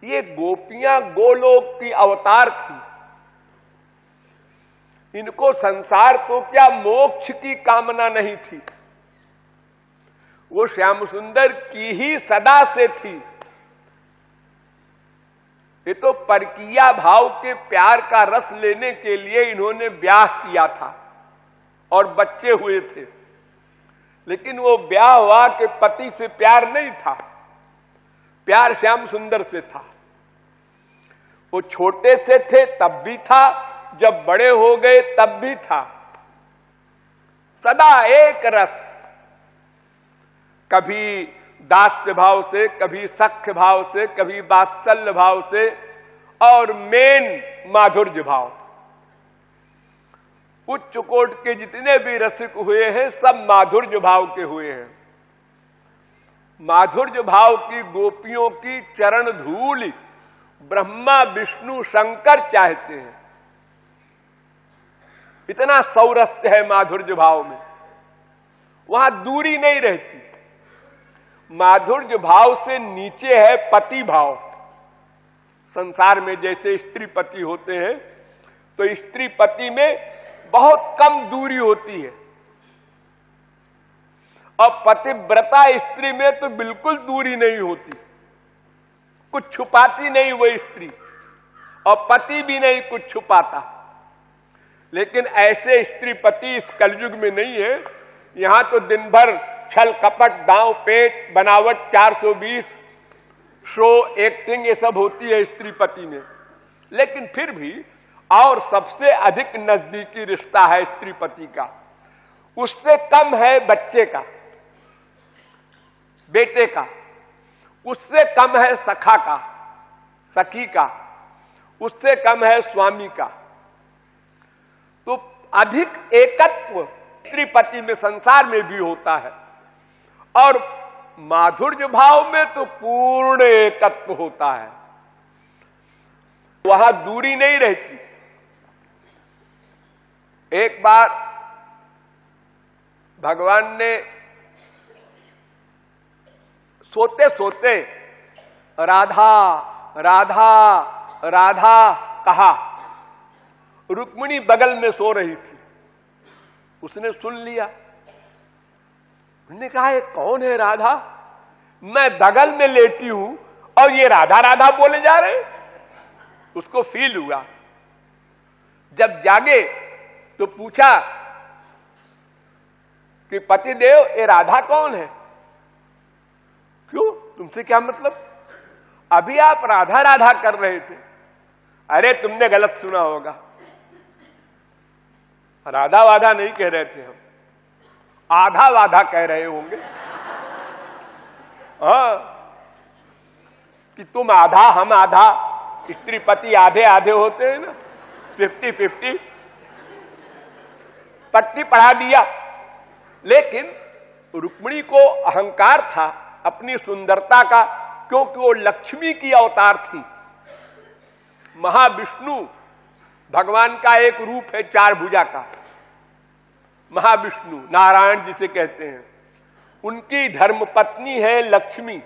ये गोपियां गोलोक की अवतार थी। इनको संसार तो क्या मोक्ष की कामना नहीं थी, वो श्याम सुंदर की ही सदा से थी। ये तो परकीया भाव के प्यार का रस लेने के लिए इन्होंने ब्याह किया था और बच्चे हुए थे, लेकिन वो ब्याह हुआ के पति से प्यार नहीं था, प्यार श्याम सुंदर से था। वो छोटे से थे तब भी था, जब बड़े हो गए तब भी था। सदा एक रस, कभी दास्य भाव से, कभी सख्य भाव से, कभी वात्सल्य भाव से, और मेन माधुर्य भाव। उच्च कोट के जितने भी रसिक हुए हैं सब माधुर्य भाव के हुए हैं। माधुर्य भाव की गोपियों की चरण धूल ब्रह्मा विष्णु शंकर चाहते हैं। इतना सौरस्य है माधुर्य भाव में, वहां दूरी नहीं रहती। माधुर्य भाव से नीचे है पति भाव। संसार में जैसे स्त्री पति होते हैं, तो स्त्री पति में बहुत कम दूरी होती है, और पतिव्रता स्त्री में तो बिल्कुल दूरी नहीं होती। कुछ छुपाती नहीं वो स्त्री, और पति भी नहीं कुछ छुपाता। लेकिन ऐसे स्त्री पति इस कलयुग में नहीं है। यहां तो दिन भर छल कपट दांव पेट बनावट 420 शो एक्टिंग ये सब होती है स्त्री पति में। लेकिन फिर भी और सबसे अधिक नजदीकी रिश्ता है स्त्री पति का, उससे कम है बच्चे का, बेटे का, उससे कम है सखा का, सखी का, उससे कम है स्वामी का। तो अधिक एकत्व स्त्री पति में संसार में भी होता है, और माधुर्य भाव में तो पूर्ण एकत्व होता है, वहां दूरी नहीं रहती। एक बार भगवान ने सोते सोते राधा राधा राधा कहा। रुक्मिणी बगल में सो रही थी, उसने सुन लिया। उसने कहा ये कौन है राधा? मैं बगल में लेटी हूं और ये राधा राधा बोले जा रहे हैं। उसको फील हुआ। जब जागे तो पूछा कि पतिदेव ये राधा कौन है? क्यों, तुमसे क्या मतलब? अभी आप राधा राधा कर रहे थे। अरे तुमने गलत सुना होगा, राधा वाधा नहीं कह रहे थे हम, आधा वाधा कह रहे होंगे। हाँ, कि तुम आधा हम आधा, स्त्री पति आधे आधे होते हैं ना, 50-50। पट्टी पढ़ा दिया। लेकिन रुक्मिणी को अहंकार था अपनी सुंदरता का, क्योंकि वो लक्ष्मी की अवतार थी। महाविष्णु भगवान का एक रूप है 4 भुजा का। महाविष्णु नारायण जिसे कहते हैं, उनकी धर्मपत्नी है लक्ष्मी।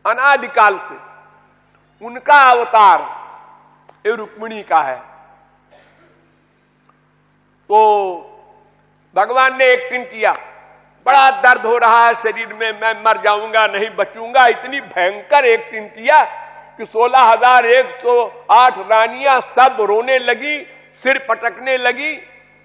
अनादिकाल से उनका अवतार ये रुक्मिणी का है। तो भगवान ने एक्टिंग किया, बड़ा दर्द हो रहा है शरीर में, मैं मर जाऊंगा नहीं बचूंगा, इतनी भयंकर एक्टिंग किया कि 16,108 रानियां सब रोने लगी, सिर पटकने लगी,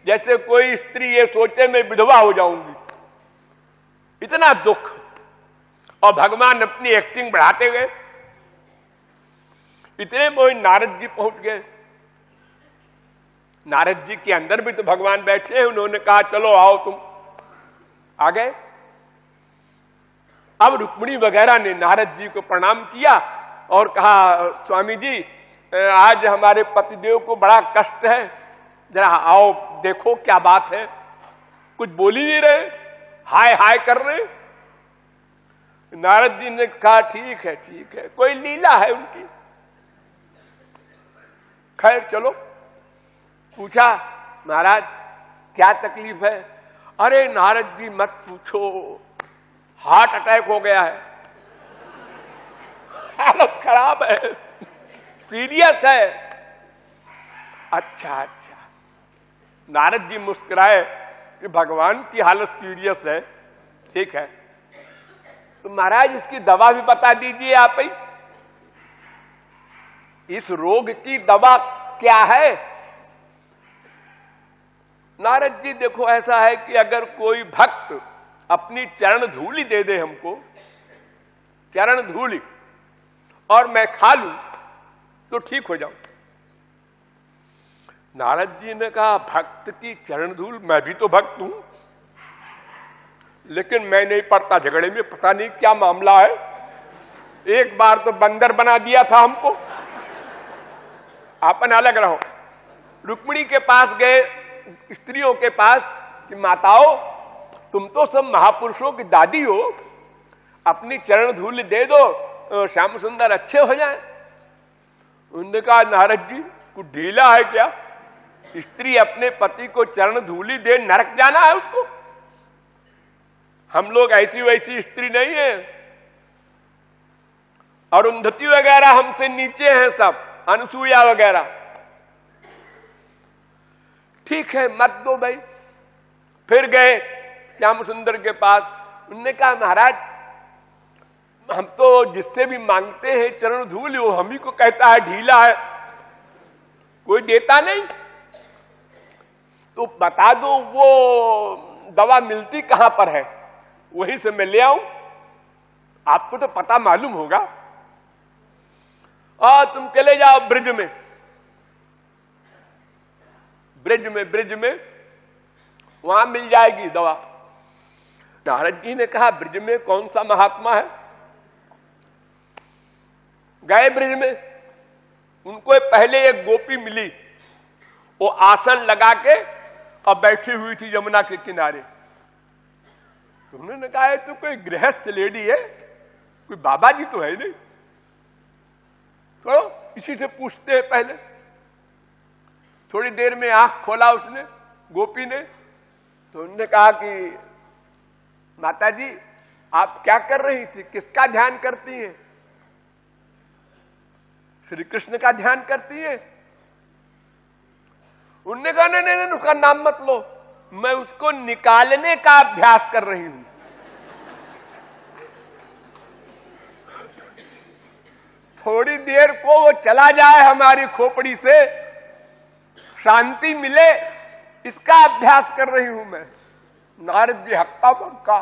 जैसे कोई स्त्री ये सोचे मैं विधवा हो जाऊंगी। इतना दुख। और भगवान अपनी एक्टिंग बढ़ाते गए। इतने में नारद जी पहुंच गए। नारद जी के अंदर भी तो भगवान बैठे हैं। उन्होंने कहा चलो आओ तुम। आ गए। अब रुक्मिणी वगैरह ने नारद जी को प्रणाम किया और कहा स्वामी जी आज हमारे पतिदेव को बड़ा कष्ट है, जरा आओ देखो क्या बात है। कुछ बोल ही नहीं रहे, हाय हाय कर रहे। नारद जी ने कहा ठीक है ठीक है, कोई लीला है उनकी। खैर चलो। पूछा महाराज क्या तकलीफ है? अरे नारद जी मत पूछो, हार्ट अटैक हो गया है। हालत खराब है, सीरियस है। अच्छा अच्छा। नारद जी मुस्कुराए कि भगवान की हालत सीरियस है, ठीक है, तो महाराज इसकी दवा भी बता दीजिए आप ही। इस रोग की दवा क्या है? नारद जी देखो ऐसा है कि अगर कोई भक्त अपनी चरण धूलि दे दे हमको, चरण धूलि, और मैं खा लूं तो ठीक हो जाऊं। नारद जी ने कहा भक्त की चरण धूल, मैं भी तो भक्त हूं, लेकिन मैं नहीं पड़ता झगड़े में, पता नहीं क्या मामला है। एक बार तो बंदर बना दिया था हमको। अपन अलग रहो। रुक्मिणी के पास गए, स्त्रियों के पास, कि माताओं तुम तो सब महापुरुषों की दादी हो, अपनी चरण धूल दे दो, श्याम सुंदर अच्छे हो जाए। उन्होंने कहा नारद जी कुछ ढीला है क्या? स्त्री अपने पति को चरण धूली दे नरक जाना है उसको? हम लोग ऐसी वैसी स्त्री नहीं है। अरुंधति वगैरह हमसे नीचे हैं सब, अनसुईया वगैरह। ठीक है मत दो भाई। फिर गए श्याम सुंदर के पास। उन्होंने कहा महाराज हम तो जिससे भी मांगते हैं चरण धूल, वो हम ही को कहता है ढीला है, कोई देता नहीं। तो बता दो वो दवा मिलती कहां पर है, वहीं से मैं ले आऊं। आपको तो पता मालूम होगा। तुम चले जाओ ब्रिज में, ब्रिज में वहां मिल जाएगी दवा। नारद जी ने कहा ब्रिज में कौन सा महात्मा है? गए ब्रिज में, उनको पहले एक गोपी मिली, वो आसन लगा के और बैठी हुई थी यमुना के किनारे। उन्होंने कहा तो कोई गृहस्थ लेडी है, कोई बाबा जी तो है नहीं, तो इसी से पूछते हैं पहले। थोड़ी देर में आंख खोला उसने, गोपी ने, तो उन्होंने कहा कि माता जी आप क्या कर रही थी, किसका ध्यान करती हैं? श्री कृष्ण का ध्यान करती है। उनने कहा नहीं नहीं, उसका नाम मत लो, मैं उसको निकालने का अभ्यास कर रही हूं। थोड़ी देर को वो चला जाए हमारी खोपड़ी से, शांति मिले, इसका अभ्यास कर रही हूं मैं। नारद जी हक्का बक्का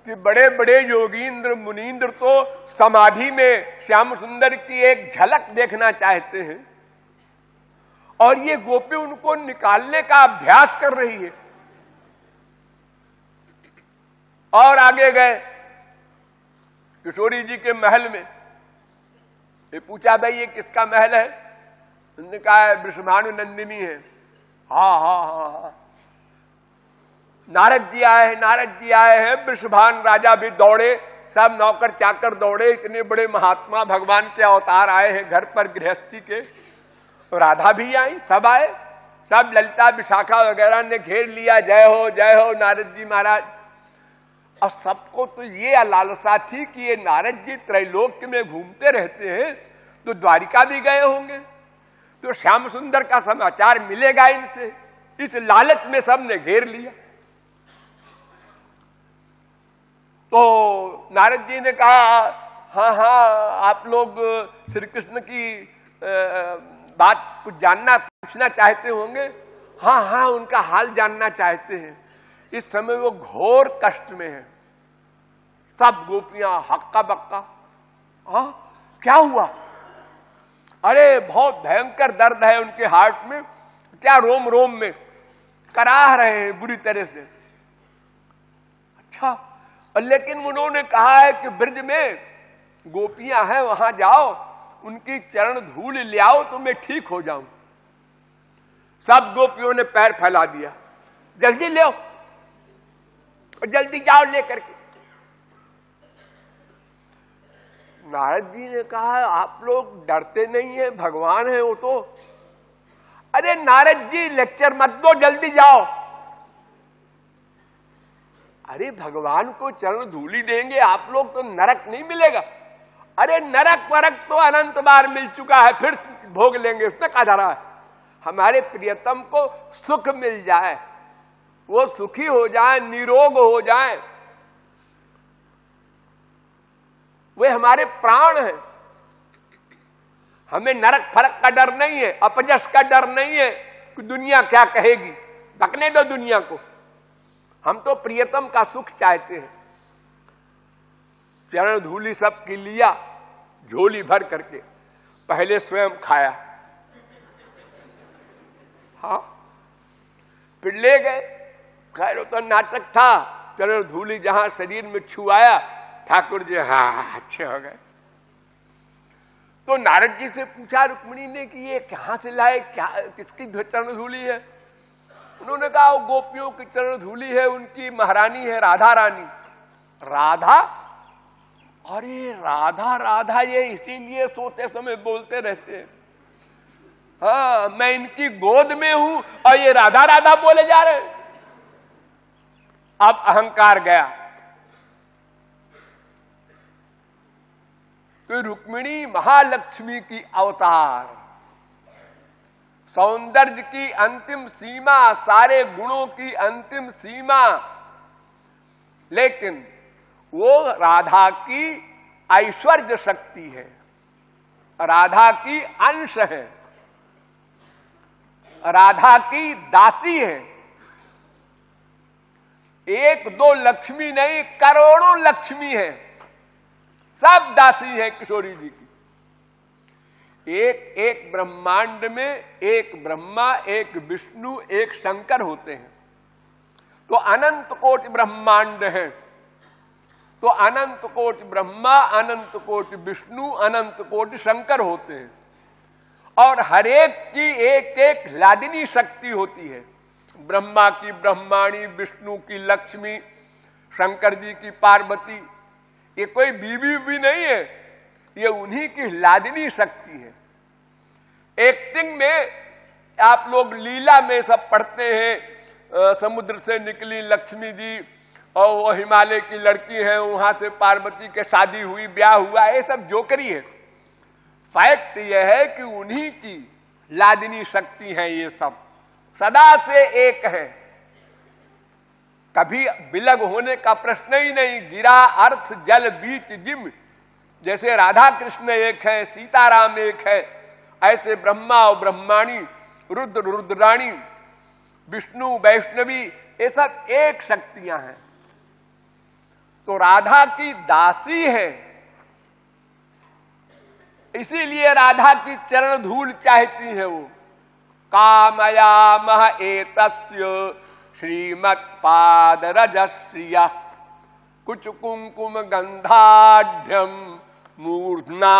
कि बड़े बड़े योगींद्र मुनींद्र तो समाधि में श्याम सुंदर की एक झलक देखना चाहते हैं, और ये गोपी उनको निकालने का अभ्यास कर रही है। और आगे गए किशोरी जी के महल में। ये पूछा भाई ये किसका महल है? उन्होंने कहा वृषभानु नंदिनी है। हाँ हाँ हाँ हाँ, नारद जी आए हैं, नारद जी आए हैं। वृषभान राजा भी दौड़े, सब नौकर चाकर दौड़े, इतने बड़े महात्मा भगवान के अवतार आए हैं घर पर गृहस्थी के। राधा भी आई, सब आए, सब ललिता विशाखा वगैरह ने घेर लिया, जय हो नारद जी महाराज। और सबको तो ये लालसा थी कि ये नारद जी त्रैलोक्य में घूमते रहते हैं, तो द्वारिका भी गए होंगे, तो श्याम सुंदर का समाचार मिलेगा इनसे। इस लालच में सबने घेर लिया। तो नारद जी ने कहा हाँ हाँ आप लोग श्री कृष्ण की बात कुछ जानना पूछना चाहते होंगे। हाँ हाँ उनका हाल जानना चाहते हैं। इस समय वो घोर कष्ट में है। सब गोपियां हक्का बक्का। हाँ क्या हुआ? अरे बहुत भयंकर दर्द है उनके हार्ट में, क्या रोम रोम में कराह रहे हैं बुरी तरह से। अच्छा, लेकिन उन्होंने कहा है कि ब्रज में गोपियां हैं, वहां जाओ, उनकी चरण धूल ले आओ तो मैं ठीक हो जाऊं। सब गोपियों ने पैर फैला दिया, जल्दी ले आओ और जल्दी जाओ लेकर के। नारद जी ने कहा आप लोग डरते नहीं है, भगवान है वो तो। अरे नारद जी लेक्चर मत दो, जल्दी जाओ। अरे भगवान को चरण धूली देंगे आप लोग तो नरक नहीं मिलेगा। अरे नरक वरक तो अनंत बार मिल चुका है, फिर भोग लेंगे, उसमें कहा जा रहा है। हमारे प्रियतम को सुख मिल जाए, वो सुखी हो जाए, निरोग हो जाए, वे हमारे प्राण हैं। हमें नरक फरक का डर नहीं है, अपजस का डर नहीं है कि दुनिया क्या कहेगी, बकने दो दुनिया को। हम तो प्रियतम का सुख चाहते हैं। चरण धूली सब की लिया झोली भर करके, पहले स्वयं खाया, हाँ, फिर ले गए। खैर वो तो नाटक था। चरण धूली जहां शरीर में छुआया, ठाकुर जी हाँ अच्छे हो गए। तो नारद जी से पूछा रुक्मिणी ने कि ये कहां से लाए, क्या किसकी चरण धूली है? उन्होंने कहा वो गोपियों की चरण धूली है, उनकी महारानी है राधा रानी। राधा? अरे राधा राधा ये इसीलिए सोते समय बोलते रहते हैं। हाँ, मैं इनकी गोद में हूं और ये राधा राधा बोले जा रहे हैं। अब अहंकार गया। तो रुक्मिणी महालक्ष्मी की अवतार, सौंदर्य की अंतिम सीमा, सारे गुणों की अंतिम सीमा, लेकिन वो राधा की ऐश्वर्य शक्ति है, राधा की अंश है, राधा की दासी है। एक दो लक्ष्मी नहीं, करोड़ों लक्ष्मी है, सब दासी है किशोरी जी की। एक एक ब्रह्मांड में एक ब्रह्मा, एक विष्णु, एक शंकर होते हैं। तो अनंत कोटि ब्रह्मांड है, तो अनंत कोटि ब्रह्मा, अनंत कोटि विष्णु, अनंत कोटि शंकर होते हैं। और हरेक की एक एक लादिनी शक्ति होती है। ब्रह्मा की ब्रह्माणी, विष्णु की लक्ष्मी, शंकर जी की पार्वती। ये कोई बीवी भी नहीं है, ये उन्हीं की लादिनी शक्ति है। एक्टिंग में आप लोग लीला में सब पढ़ते हैं, समुद्र से निकली लक्ष्मी जी और वो हिमालय की लड़की है, वहां से पार्वती के शादी हुई, ब्याह हुआ, ये सब जोकरी है। फैक्ट यह है कि उन्हीं की लादिनी शक्ति है। ये सब सदा से एक है, कभी विलग होने का प्रश्न ही नहीं। गिरा अर्थ जल बीच जिम, जैसे राधा कृष्ण एक है, सीताराम एक है, ऐसे ब्रह्मा और ब्रह्माणी, रुद्र रुद्राणी, विष्णु वैष्णवी, ये सब एक शक्तियां हैं। तो राधा की दासी है, इसीलिए राधा की चरण धूल चाहती है वो। कामयामह एतस्य श्रीमत्पाद रजश्रिया कुछ कुंकुम गंधाढ्यम मूर्धना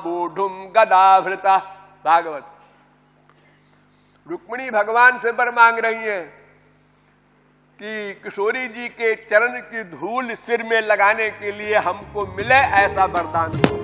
बोधुम गदाभृता। भागवत। रुक्मिणी भगवान से वर मांग रही है कि किशोरी जी के चरण की धूल सिर में लगाने के लिए हमको मिले, ऐसा वरदान दो।